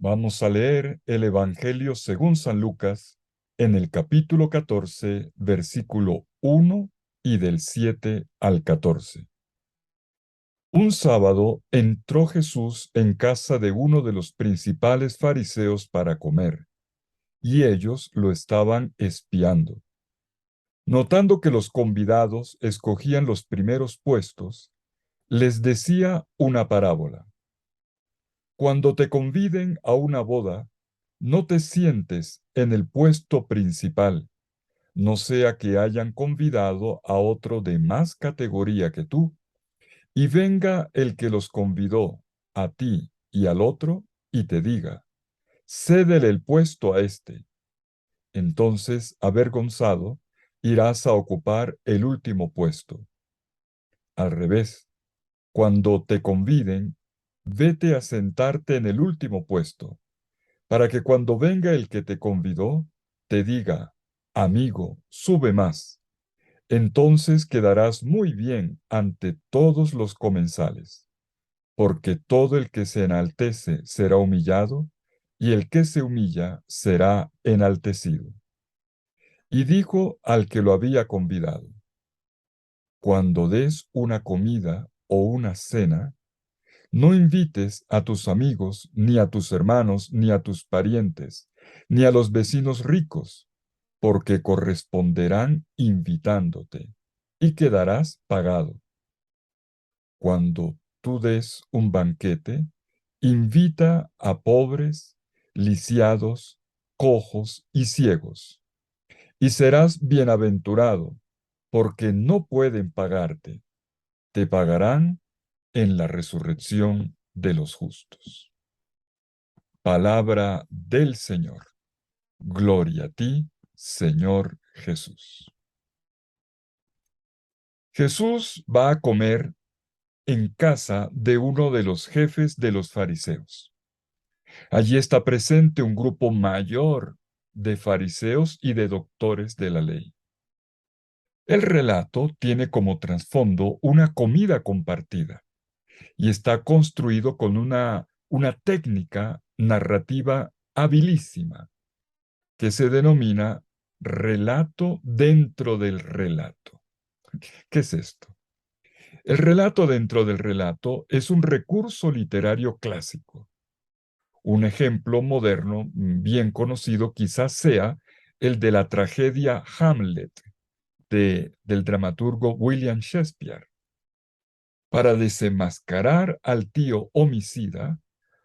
Vamos a leer el Evangelio según San Lucas en el capítulo 14, versículo 1 y del 7 al 14. Un sábado entró Jesús en casa de uno de los principales fariseos para comer, y ellos lo estaban espiando. Notando que los convidados escogían los primeros puestos, les decía una parábola. Cuando te conviden a una boda, no te sientes en el puesto principal, no sea que hayan convidado a otro de más categoría que tú, y venga el que los convidó, a ti y al otro, y te diga, cédele el puesto a este. Entonces, avergonzado, irás a ocupar el último puesto. Al revés, cuando te conviden, vete a sentarte en el último puesto, para que cuando venga el que te convidó, te diga, amigo, sube más. Entonces quedarás muy bien ante todos los comensales, porque todo el que se enaltece será humillado, y el que se humilla será enaltecido. Y dijo al que lo había convidado, cuando des una comida o una cena, no invites a tus amigos, ni a tus hermanos, ni a tus parientes, ni a los vecinos ricos, porque corresponderán invitándote, y quedarás pagado. Cuando tú des un banquete, invita a pobres, lisiados, cojos y ciegos, y serás bienaventurado, porque no pueden pagarte, te pagarán en la resurrección de los justos. Palabra del Señor. Gloria a ti, Señor Jesús. Jesús va a comer en casa de uno de los jefes de los fariseos. Allí está presente un grupo mayor de fariseos y de doctores de la ley. El relato tiene como trasfondo una comida compartida y está construido con una técnica narrativa habilísima que se denomina relato dentro del relato. ¿Qué es esto? El relato dentro del relato es un recurso literario clásico. Un ejemplo moderno bien conocido quizás sea el de la tragedia Hamlet del dramaturgo William Shakespeare. Para desenmascarar al tío homicida,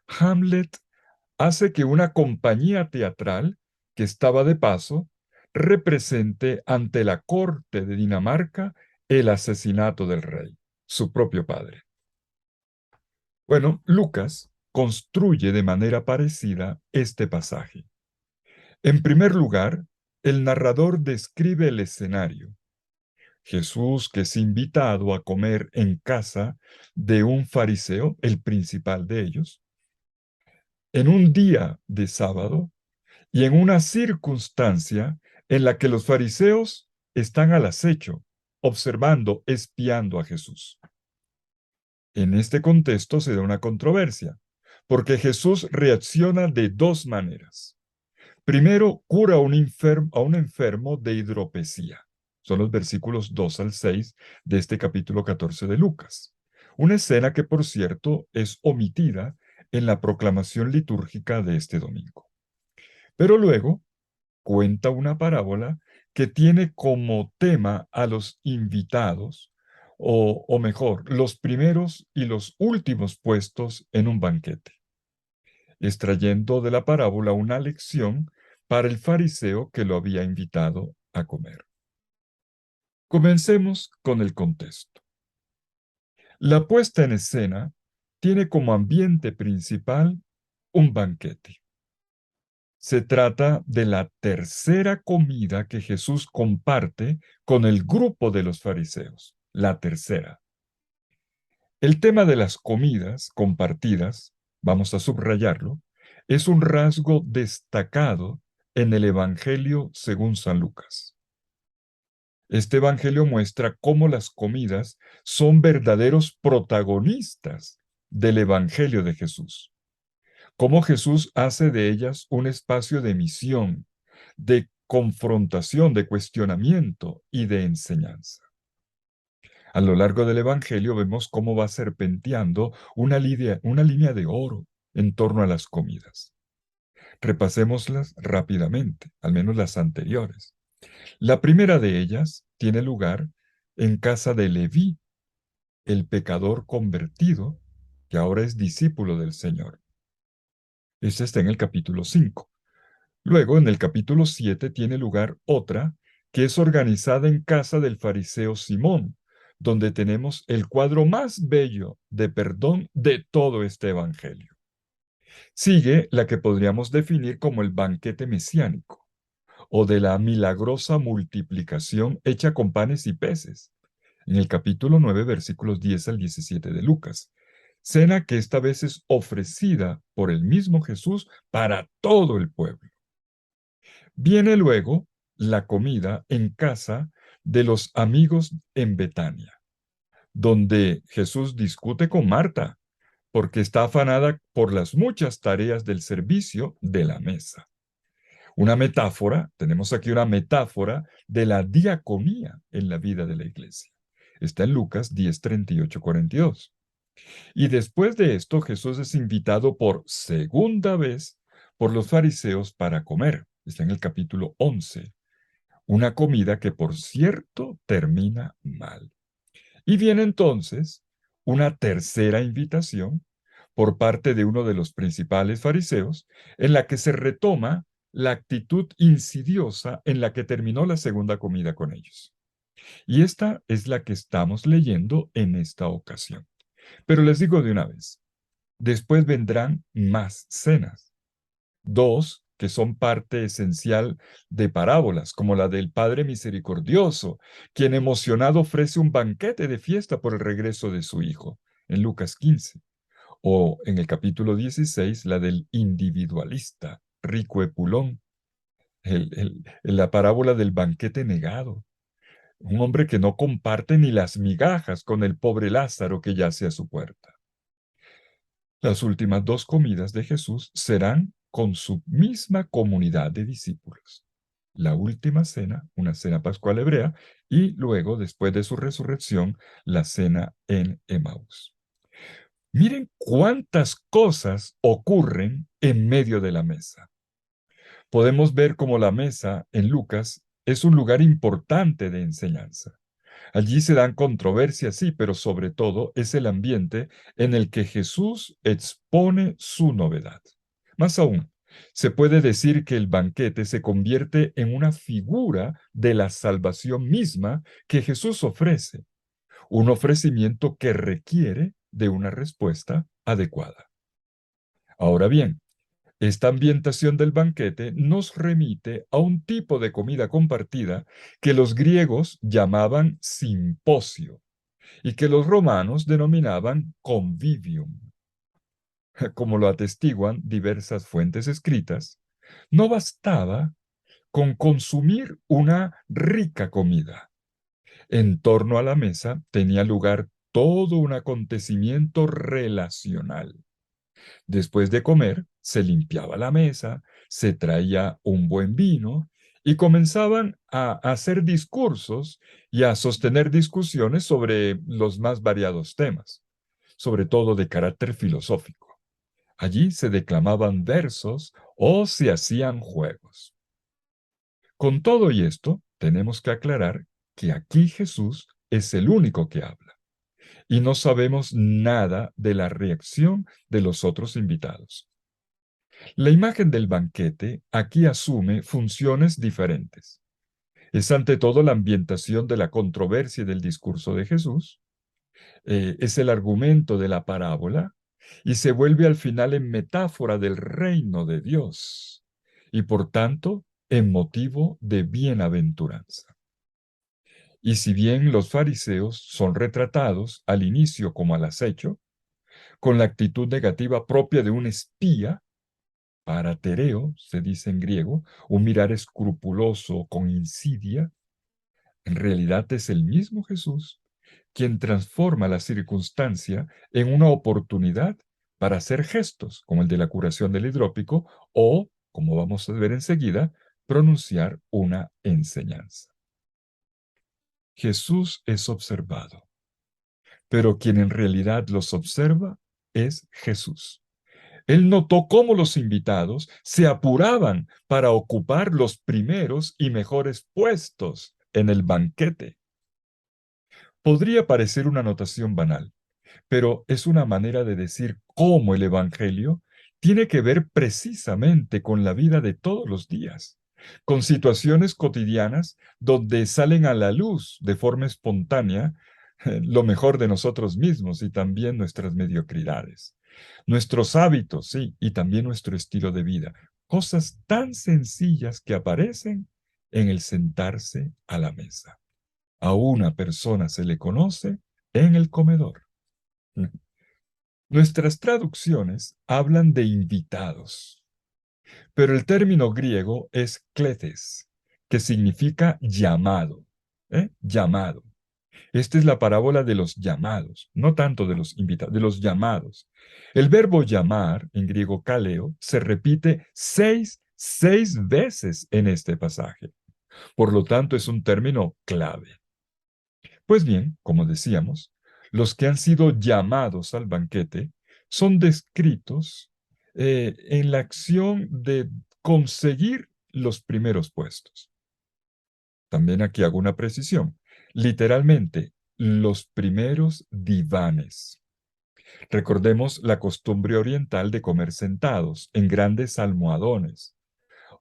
Hamlet hace que una compañía teatral que estaba de paso represente ante la corte de Dinamarca el asesinato del rey, su propio padre. Bueno, Lucas construye de manera parecida este pasaje. En primer lugar, el narrador describe el escenario. Jesús, que es invitado a comer en casa de un fariseo, el principal de ellos, en un día de sábado y en una circunstancia en la que los fariseos están al acecho, observando, espiando a Jesús. En este contexto se da una controversia, porque Jesús reacciona de dos maneras. Primero, cura a un enfermo de hidropesía. Son los versículos 2 al 6 de este capítulo 14 de Lucas. Una escena que, por cierto, es omitida en la proclamación litúrgica de este domingo. Pero luego cuenta una parábola que tiene como tema a los invitados, o mejor, los primeros y los últimos puestos en un banquete, extrayendo de la parábola una lección para el fariseo que lo había invitado a comer. Comencemos con el contexto. La puesta en escena tiene como ambiente principal un banquete. Se trata de la tercera comida que Jesús comparte con el grupo de los fariseos, la tercera. El tema de las comidas compartidas, vamos a subrayarlo, es un rasgo destacado en el Evangelio según San Lucas. Este Evangelio muestra cómo las comidas son verdaderos protagonistas del Evangelio de Jesús. cómo Jesús hace de ellas un espacio de misión, de confrontación, de cuestionamiento y de enseñanza. A lo largo del Evangelio vemos cómo va serpenteando una línea de oro en torno a las comidas. Repasémoslas rápidamente, al menos las anteriores. La primera de ellas tiene lugar en casa de Leví, el pecador convertido, que ahora es discípulo del Señor. Este está en el capítulo 5. Luego, en el capítulo 7, tiene lugar otra que es organizada en casa del fariseo Simón, donde tenemos el cuadro más bello de perdón de todo este evangelio. Sigue la que podríamos definir como el banquete mesiánico, o de la milagrosa multiplicación hecha con panes y peces, en el capítulo 9, versículos 10 al 17 de Lucas. Cena que esta vez es ofrecida por el mismo Jesús para todo el pueblo. Viene luego la comida en casa de los amigos en Betania, donde Jesús discute con Marta, porque está afanada por las muchas tareas del servicio de la mesa. Una metáfora, tenemos aquí una metáfora de la diaconía en la vida de la iglesia. Está en Lucas 10, 38, 42. Y después de esto, Jesús es invitado por segunda vez por los fariseos para comer. Está en el capítulo 11. Una comida que, por cierto, termina mal. Y viene entonces una tercera invitación por parte de uno de los principales fariseos, en la que se retoma la actitud insidiosa en la que terminó la segunda comida con ellos. Y esta es la que estamos leyendo en esta ocasión. Pero les digo de una vez, después vendrán más cenas. Dos que son parte esencial de parábolas, como la del Padre Misericordioso, quien emocionado ofrece un banquete de fiesta por el regreso de su Hijo, en Lucas 15. O en el capítulo 16, la del individualista, rico Epulón, la parábola del banquete negado, un hombre que no comparte ni las migajas con el pobre Lázaro que yace a su puerta. Las últimas dos comidas de Jesús serán con su misma comunidad de discípulos. La última cena, una cena pascual hebrea, y luego, después de su resurrección, la cena en Emaús. Miren cuántas cosas ocurren en medio de la mesa. Podemos ver cómo la mesa en Lucas es un lugar importante de enseñanza. Allí se dan controversias, sí, pero sobre todo es el ambiente en el que Jesús expone su novedad. Más aún, se puede decir que el banquete se convierte en una figura de la salvación misma que Jesús ofrece, un ofrecimiento que requiere de una respuesta adecuada. Ahora bien, esta ambientación del banquete nos remite a un tipo de comida compartida que los griegos llamaban simposio y que los romanos denominaban convivium. Como lo atestiguan diversas fuentes escritas, no bastaba con consumir una rica comida. En torno a la mesa tenía lugar todo un acontecimiento relacional. Después de comer, se limpiaba la mesa, se traía un buen vino y comenzaban a hacer discursos y a sostener discusiones sobre los más variados temas, sobre todo de carácter filosófico. Allí se declamaban versos o se hacían juegos. Con todo y esto, tenemos que aclarar que aquí Jesús es el único que habla y no sabemos nada de la reacción de los otros invitados. La imagen del banquete aquí asume funciones diferentes. Es ante todo la ambientación de la controversia y del discurso de Jesús, es el argumento de la parábola y se vuelve al final en metáfora del reino de Dios y por tanto en motivo de bienaventuranza. Y si bien los fariseos son retratados al inicio como al acecho, con la actitud negativa propia de un espía, paratereo, se dice en griego, un mirar escrupuloso con insidia, en realidad es el mismo Jesús quien transforma la circunstancia en una oportunidad para hacer gestos, como el de la curación del hidrópico, o, como vamos a ver enseguida, pronunciar una enseñanza. Jesús es observado, pero quien en realidad los observa es Jesús. Él notó cómo los invitados se apuraban para ocupar los primeros y mejores puestos en el banquete. Podría parecer una anotación banal, pero es una manera de decir cómo el Evangelio tiene que ver precisamente con la vida de todos los días, con situaciones cotidianas donde salen a la luz de forma espontánea lo mejor de nosotros mismos y también nuestras mediocridades, nuestros hábitos, sí, y también nuestro estilo de vida, cosas tan sencillas que aparecen en el sentarse a la mesa. A una persona se le conoce en el comedor. Nuestras traducciones hablan de invitados, pero el término griego es kletes, que significa llamado. Llamado. Esta es la parábola de los llamados, no tanto de los invitados, de los llamados. El verbo llamar, en griego kaleo, se repite seis veces en este pasaje. Por lo tanto, es un término clave. Pues bien, como decíamos, los que han sido llamados al banquete son descritos en la acción de conseguir los primeros puestos. También aquí hago una precisión. Literalmente, los primeros divanes. Recordemos la costumbre oriental de comer sentados en grandes almohadones.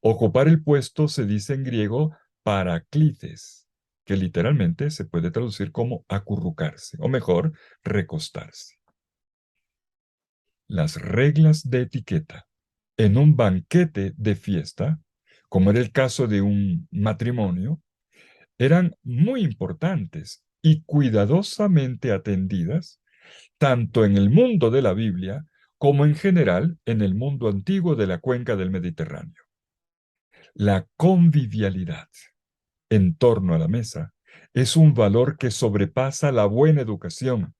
Ocupar el puesto se dice en griego paraklites, que literalmente se puede traducir como acurrucarse, o mejor, recostarse. Las reglas de etiqueta en un banquete de fiesta, como era el caso de un matrimonio, eran muy importantes y cuidadosamente atendidas, tanto en el mundo de la Biblia como en general en el mundo antiguo de la cuenca del Mediterráneo. La convivialidad en torno a la mesa es un valor que sobrepasa la buena educación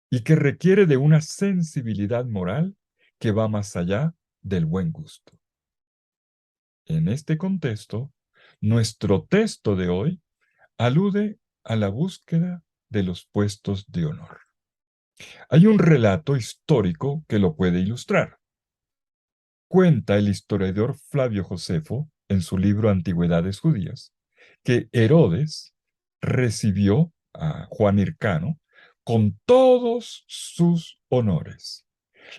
y que requiere de una sensibilidad moral que va más allá del buen gusto. En este contexto, nuestro texto de hoy alude a la búsqueda de los puestos de honor. Hay un relato histórico que lo puede ilustrar. Cuenta el historiador Flavio Josefo en su libro Antigüedades Judías que Herodes recibió a Juan Hircano con todos sus honores.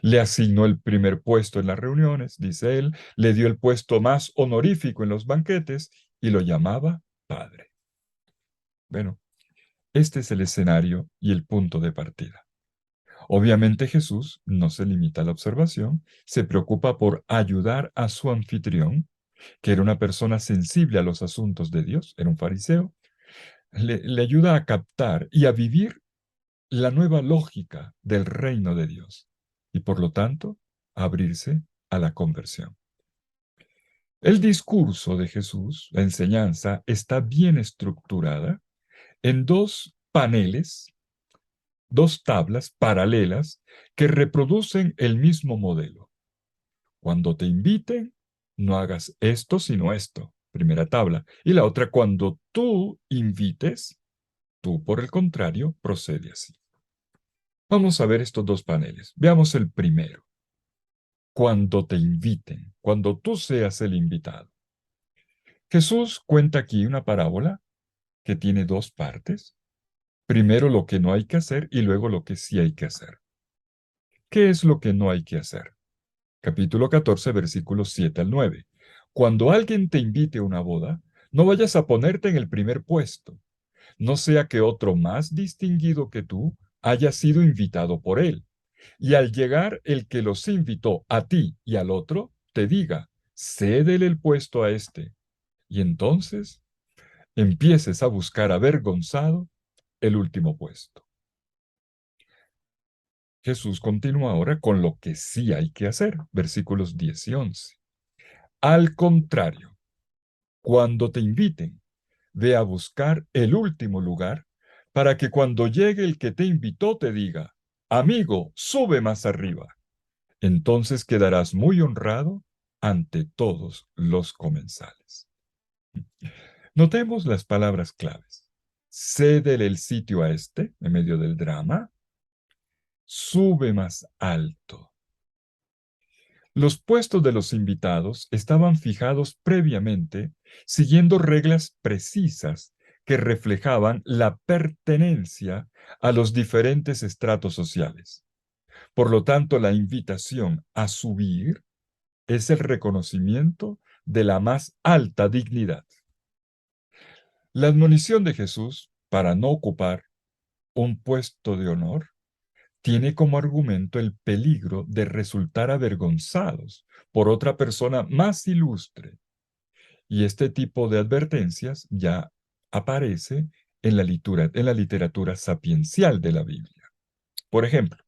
Le asignó el primer puesto en las reuniones, dice él, le dio el puesto más honorífico en los banquetes y lo llamaba padre. Bueno, este es el escenario y el punto de partida. Obviamente Jesús no se limita a la observación, se preocupa por ayudar a su anfitrión, que era una persona sensible a los asuntos de Dios, era un fariseo, le ayuda a captar y a vivir la nueva lógica del reino de Dios y por lo tanto a abrirse a la conversión. El discurso de Jesús, la enseñanza, está bien estructurada en dos paneles, dos tablas paralelas que reproducen el mismo modelo. Cuando te inviten, no hagas esto sino esto, primera tabla. Y la otra, cuando tú invites, tú por el contrario, procede así. Vamos a ver estos dos paneles. Veamos el primero. Cuando te inviten, cuando tú seas el invitado. Jesús cuenta aquí una parábola que tiene dos partes. Primero lo que no hay que hacer y luego lo que sí hay que hacer. ¿Qué es lo que no hay que hacer? Capítulo 14, versículos 7 al 9. Cuando alguien te invite a una boda, no vayas a ponerte en el primer puesto, no sea que otro más distinguido que tú haya sido invitado por él. Y al llegar el que los invitó a ti y al otro, te diga, cédele el puesto a este. Y entonces empieces a buscar avergonzado el último puesto. Jesús continúa ahora con lo que sí hay que hacer, versículos 10 y 11. Al contrario, cuando te inviten, ve a buscar el último lugar para que cuando llegue el que te invitó te diga, amigo, sube más arriba. Entonces quedarás muy honrado ante todos los comensales. Notemos las palabras claves. Cédele el sitio a este, en medio del drama. Sube más alto. Los puestos de los invitados estaban fijados previamente, siguiendo reglas precisas que reflejaban la pertenencia a los diferentes estratos sociales. Por lo tanto, la invitación a subir es el reconocimiento de la más alta dignidad. La admonición de Jesús para no ocupar un puesto de honor tiene como argumento el peligro de resultar avergonzados por otra persona más ilustre. Y este tipo de advertencias ya aparece en la literatura sapiencial de la Biblia. Por ejemplo,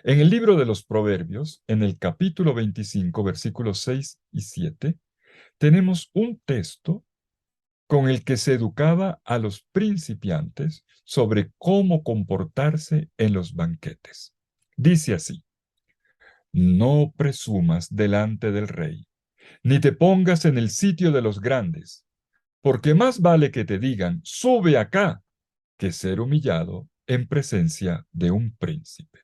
en el libro de los Proverbios, en el capítulo 25, versículos 6 y 7, tenemos un texto con el que se educaba a los principiantes sobre cómo comportarse en los banquetes. Dice así: no presumas delante del rey, ni te pongas en el sitio de los grandes, porque más vale que te digan, sube acá, que ser humillado en presencia de un príncipe.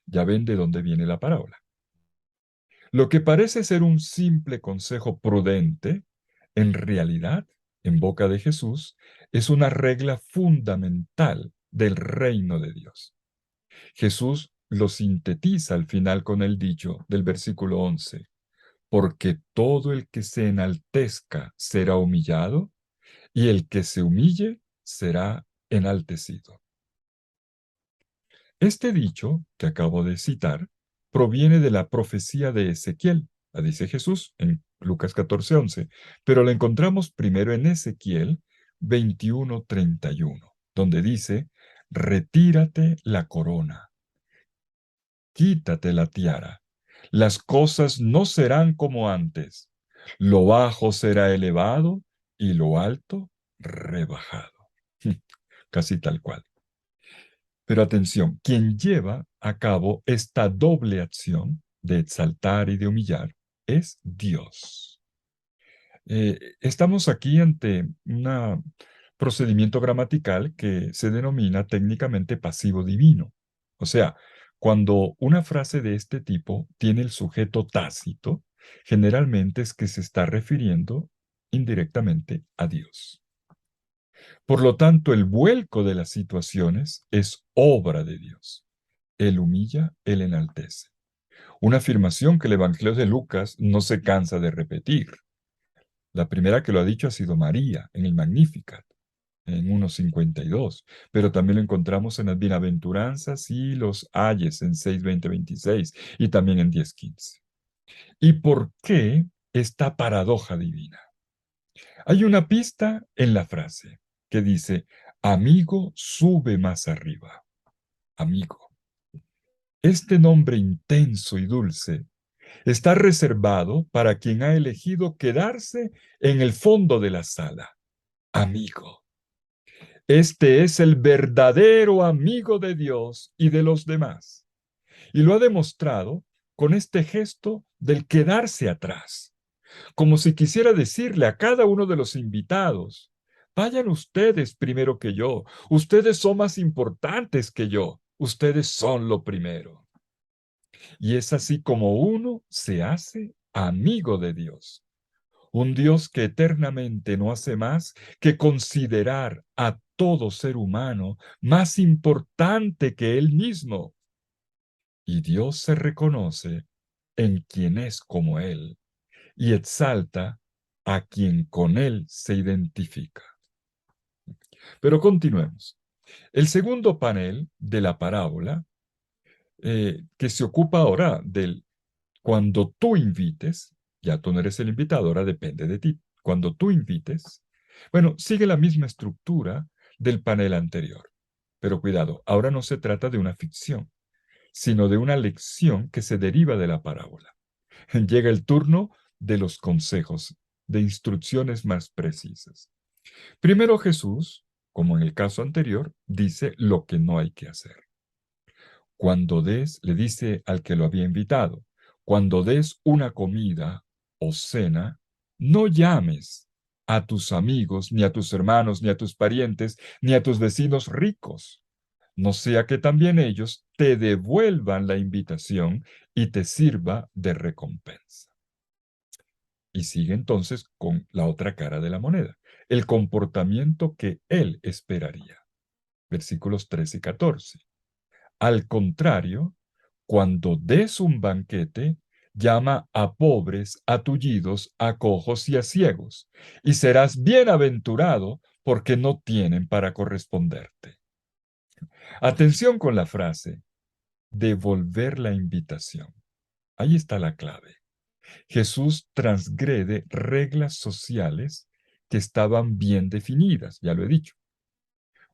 Ya ven de dónde viene la parábola. Lo que parece ser un simple consejo prudente, en realidad, en boca de Jesús, es una regla fundamental del reino de Dios. Jesús lo sintetiza al final con el dicho del versículo 11: porque todo el que se enaltezca será humillado, y el que se humille será enaltecido. Este dicho que acabo de citar proviene de la profecía de Ezequiel, la dice Jesús en Lucas 14:11, pero la encontramos primero en Ezequiel 21:31, donde dice: retírate la corona, quítate la tiara, las cosas no serán como antes, lo bajo será elevado y lo alto rebajado. Casi tal cual. Pero atención, quien lleva a cabo esta doble acción de exaltar y de humillar es Dios. Estamos aquí ante un procedimiento gramatical que se denomina técnicamente pasivo divino. O sea, cuando una frase de este tipo tiene el sujeto tácito, generalmente es que se está refiriendo indirectamente a Dios. Por lo tanto, el vuelco de las situaciones es obra de Dios. Él humilla, Él enaltece. Una afirmación que el Evangelio de Lucas no se cansa de repetir. La primera que lo ha dicho ha sido María, en el Magnificat, en 1.52, pero también lo encontramos en las Bienaventuranzas y los Ayes en 6:20-26 y también en 10:15. ¿Y por qué esta paradoja divina? Hay una pista en la frase que dice: amigo sube más arriba. Amigo. Este nombre intenso y dulce está reservado para quien ha elegido quedarse en el fondo de la sala. Amigo. Este es el verdadero amigo de Dios y de los demás. Y lo ha demostrado con este gesto del quedarse atrás, como si quisiera decirle a cada uno de los invitados: vayan ustedes primero que yo, ustedes son más importantes que yo, ustedes son lo primero. Y es así como uno se hace amigo de Dios. Un Dios que eternamente no hace más que considerar a todo ser humano más importante que él mismo. Y Dios se reconoce en quien es como él y exalta a quien con él se identifica. Pero continuemos. El segundo panel de la parábola, que se ocupa ahora del cuando tú invites, ya tú no eres el invitado, ahora depende de ti. Cuando tú invites, bueno, sigue la misma estructura del panel anterior. Pero cuidado, ahora no se trata de una ficción, sino de una lección que se deriva de la parábola. Llega el turno de los consejos, de instrucciones más precisas. Primero Jesús, como en el caso anterior, dice lo que no hay que hacer. le dice al que lo había invitado, cuando des una comida o cena, no llames a tus amigos, ni a tus hermanos, ni a tus parientes, ni a tus vecinos ricos, no sea que también ellos te devuelvan la invitación y te sirva de recompensa. Y sigue entonces con la otra cara de la moneda, el comportamiento que él esperaría. Versículos 13 y 14. Al contrario, cuando des un banquete, llama a pobres, a tullidos, a cojos y a ciegos, y serás bienaventurado porque no tienen para corresponderte. Atención con la frase, devolver la invitación. Ahí está la clave. Jesús transgrede reglas sociales que estaban bien definidas, ya lo he dicho.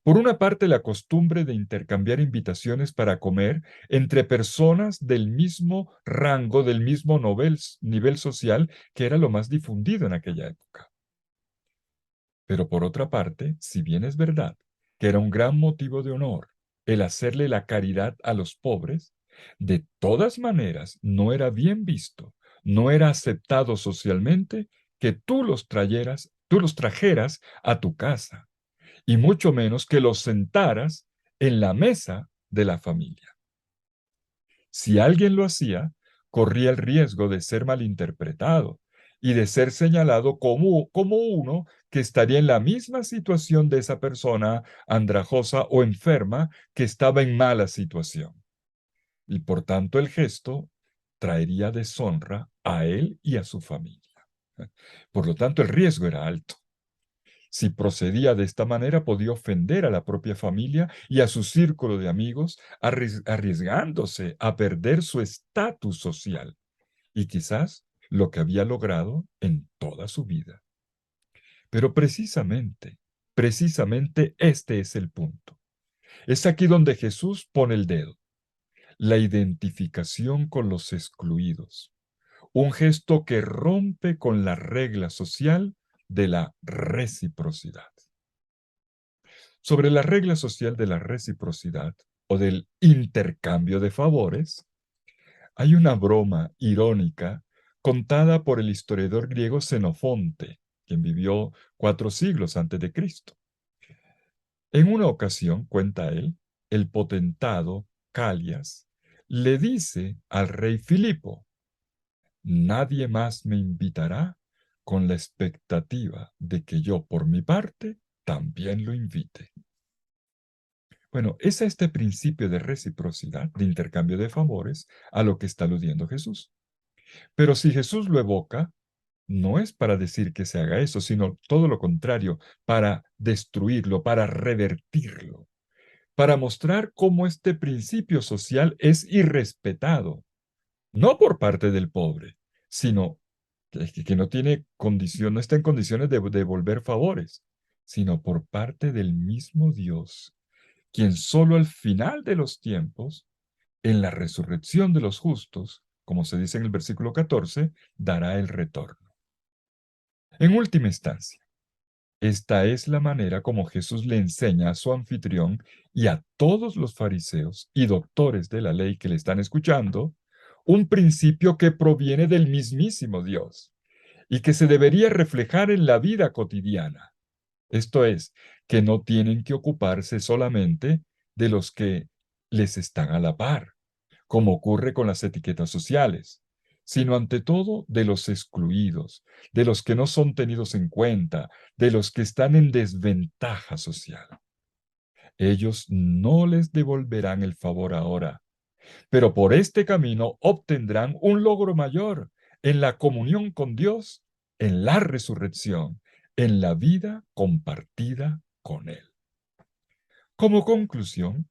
Por una parte, la costumbre de intercambiar invitaciones para comer entre personas del mismo rango, del mismo nivel social, que era lo más difundido en aquella época. Pero por otra parte, si bien es verdad que era un gran motivo de honor el hacerle la caridad a los pobres, de todas maneras no era bien visto, no era aceptado socialmente que tú los trajeras a tu casa, y mucho menos que los sentaras en la mesa de la familia. Si alguien lo hacía, corría el riesgo de ser malinterpretado y de ser señalado como uno que estaría en la misma situación de esa persona andrajosa o enferma que estaba en mala situación. Y por tanto el gesto traería deshonra a él y a su familia. Por lo tanto, el riesgo era alto. Si procedía de esta manera, podía ofender a la propia familia y a su círculo de amigos, arriesgándose a perder su estatus social y quizás lo que había logrado en toda su vida. Pero precisamente este es el punto. Es aquí donde Jesús pone el dedo, la identificación con los excluidos, un gesto que rompe con la regla social de la reciprocidad. Sobre la regla social de la reciprocidad o del intercambio de favores, hay una broma irónica contada por el historiador griego Xenofonte, quien vivió 4 siglos antes de Cristo. En una ocasión, cuenta él, el potentado Calias le dice al rey Filipo, nadie más me invitará con la expectativa de que yo, por mi parte, también lo invite. Bueno, es a este principio de reciprocidad, de intercambio de favores, a lo que está aludiendo Jesús. Pero si Jesús lo evoca, no es para decir que se haga eso, sino todo lo contrario, para destruirlo, para revertirlo, para mostrar cómo este principio social es irrespetado, no por parte del pobre, sino que no tiene condición, no está en condiciones de devolver favores, sino por parte del mismo Dios, quien solo al final de los tiempos, en la resurrección de los justos, como se dice en el versículo 14, dará el retorno. En última instancia, esta es la manera como Jesús le enseña a su anfitrión y a todos los fariseos y doctores de la ley que le están escuchando un principio que proviene del mismísimo Dios y que se debería reflejar en la vida cotidiana. Esto es, que no tienen que ocuparse solamente de los que les están a la par, como ocurre con las etiquetas sociales, sino ante todo de los excluidos, de los que no son tenidos en cuenta, de los que están en desventaja social. Ellos no les devolverán el favor ahora, pero por este camino obtendrán un logro mayor en la comunión con Dios, en la resurrección, en la vida compartida con Él. Como conclusión,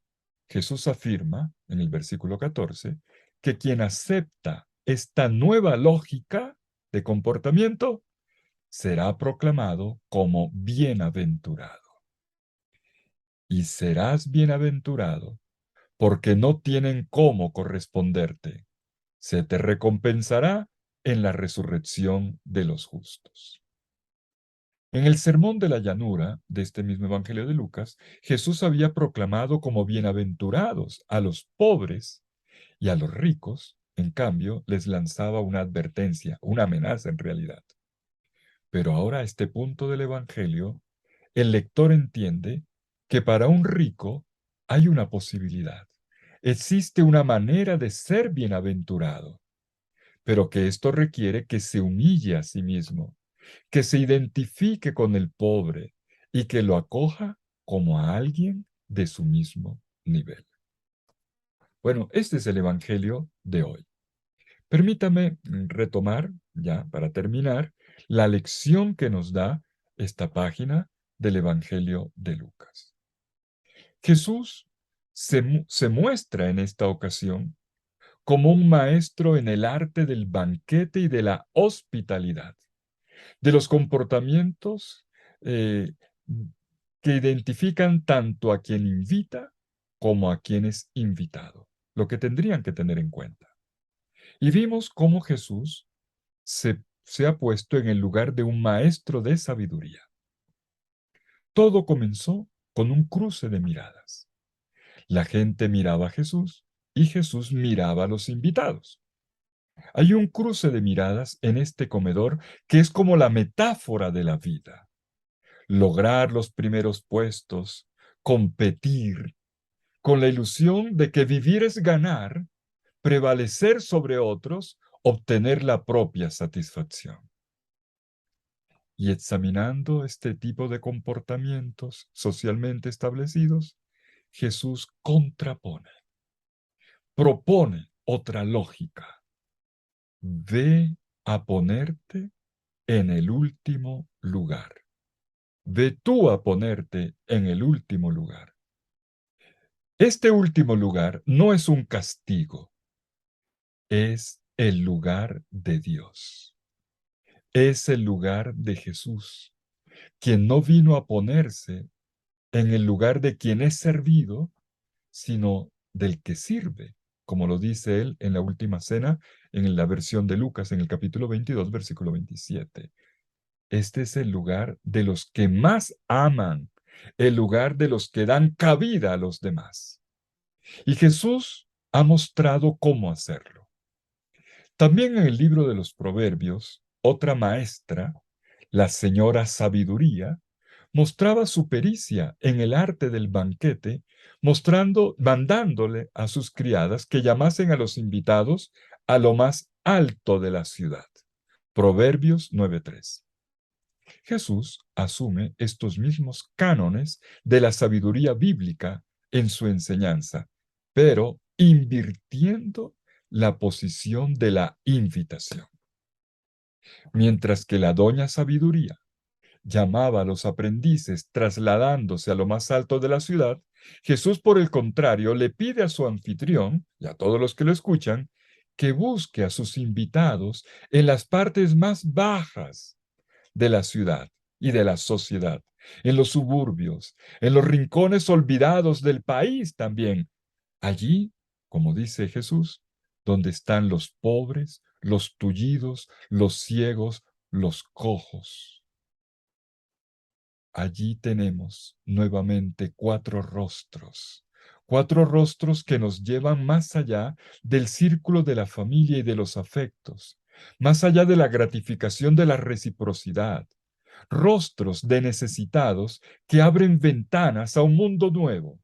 Jesús afirma en el versículo 14 que quien acepta esta nueva lógica de comportamiento será proclamado como bienaventurado. Y serás bienaventurado porque no tienen cómo corresponderte. Se te recompensará en la resurrección de los justos. En el Sermón de la Llanura de este mismo Evangelio de Lucas, Jesús había proclamado como bienaventurados a los pobres y a los ricos, en cambio, les lanzaba una advertencia, una amenaza en realidad. Pero ahora a este punto del Evangelio, el lector entiende que para un rico hay una posibilidad. Existe una manera de ser bienaventurado, pero que esto requiere que se humille a sí mismo, que se identifique con el pobre y que lo acoja como a alguien de su mismo nivel. Bueno, este es el Evangelio de hoy. Permítame retomar, ya para terminar, la lección que nos da esta página del Evangelio de Lucas. Jesús se muestra en esta ocasión como un maestro en el arte del banquete y de la hospitalidad, de los comportamientos eh, que identifican tanto a quien invita como a quien es invitado, lo que tendrían que tener en cuenta. Y vimos cómo Jesús se ha puesto en el lugar de un maestro de sabiduría. Todo comenzó con un cruce de miradas. La gente miraba a Jesús y Jesús miraba a los invitados. Hay un cruce de miradas en este comedor que es como la metáfora de la vida. Lograr los primeros puestos, competir, con la ilusión de que vivir es ganar, prevalecer sobre otros, obtener la propia satisfacción. Y examinando este tipo de comportamientos socialmente establecidos, Jesús contrapone, propone otra lógica. Ve a ponerte en el último lugar. Ve tú a ponerte en el último lugar. Este último lugar no es un castigo, es el lugar de Dios. Es el lugar de Jesús, quien no vino a ponerse en el lugar de quien es servido, sino del que sirve, como lo dice él en la última cena, en la versión de Lucas, en el capítulo 22, versículo 27. Este es el lugar de los que más aman, el lugar de los que dan cabida a los demás. Y Jesús ha mostrado cómo hacerlo. También en el libro de los Proverbios, otra maestra, la señora Sabiduría, mostraba su pericia en el arte del banquete, mandándole a sus criadas que llamasen a los invitados a lo más alto de la ciudad. Proverbios 9:3. Jesús asume estos mismos cánones de la sabiduría bíblica en su enseñanza, pero invirtiendo la posición de la invitación. Mientras que la doña Sabiduría llamaba a los aprendices trasladándose a lo más alto de la ciudad, Jesús, por el contrario, le pide a su anfitrión y a todos los que lo escuchan que busque a sus invitados en las partes más bajas de la ciudad y de la sociedad, en los suburbios, en los rincones olvidados del país también. Allí, como dice Jesús, donde están los pobres, los tullidos, los ciegos, los cojos. Allí tenemos nuevamente cuatro rostros que nos llevan más allá del círculo de la familia y de los afectos, más allá de la gratificación de la reciprocidad, rostros de necesitados que abren ventanas a un mundo nuevo.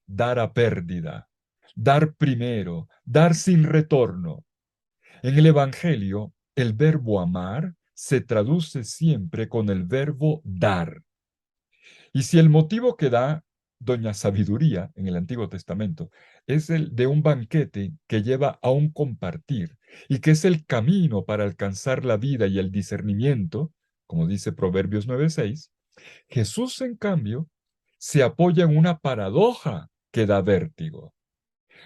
Dar a pérdida, dar primero, dar sin retorno. En el Evangelio, el verbo amar se traduce siempre con el verbo dar. Y si el motivo que da Doña Sabiduría en el Antiguo Testamento es el de un banquete que lleva a un compartir y que es el camino para alcanzar la vida y el discernimiento, como dice Proverbios 9:6, Jesús, en cambio, se apoya en una paradoja que da vértigo.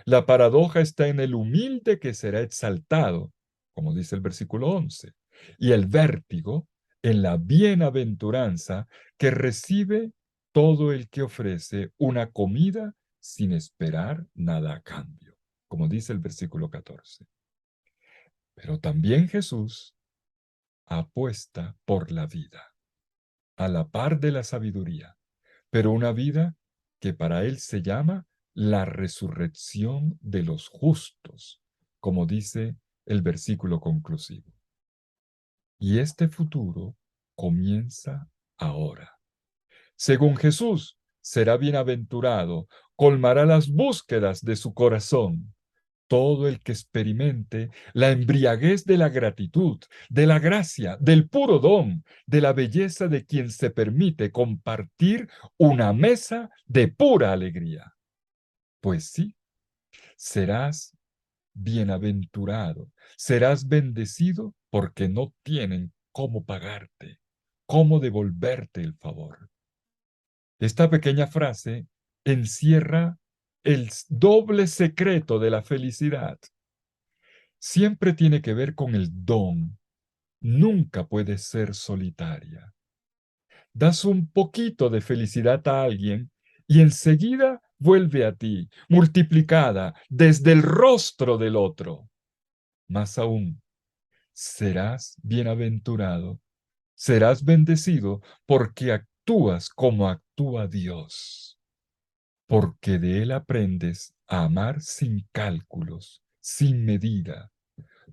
La paradoja está en el humilde que será exaltado, como dice el versículo 11, y el vértigo en la bienaventuranza que recibe todo el que ofrece una comida sin esperar nada a cambio, como dice el versículo 14. Pero también Jesús apuesta por la vida. a la par de la sabiduría, pero una vida que para él se llama la resurrección de los justos, como dice el versículo conclusivo. Y este futuro comienza ahora. Según Jesús, será bienaventurado, colmará las búsquedas de su corazón. Todo el que experimente la embriaguez de la gratitud, de la gracia, del puro don, de la belleza de quien se permite compartir una mesa de pura alegría. Pues sí, serás bienaventurado, serás bendecido porque no tienen cómo pagarte, cómo devolverte el favor. Esta pequeña frase encierra el doble secreto de la felicidad. Siempre tiene que ver con el don. Nunca puede ser solitaria. Das un poquito de felicidad a alguien y enseguida vuelve a ti, multiplicada desde el rostro del otro. Más aún, serás bienaventurado, serás bendecido porque actúas como actúa Dios, porque de Él aprendes a amar sin cálculos, sin medida,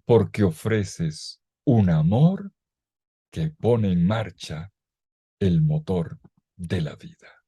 porque ofreces un amor que pone en marcha el motor de la vida.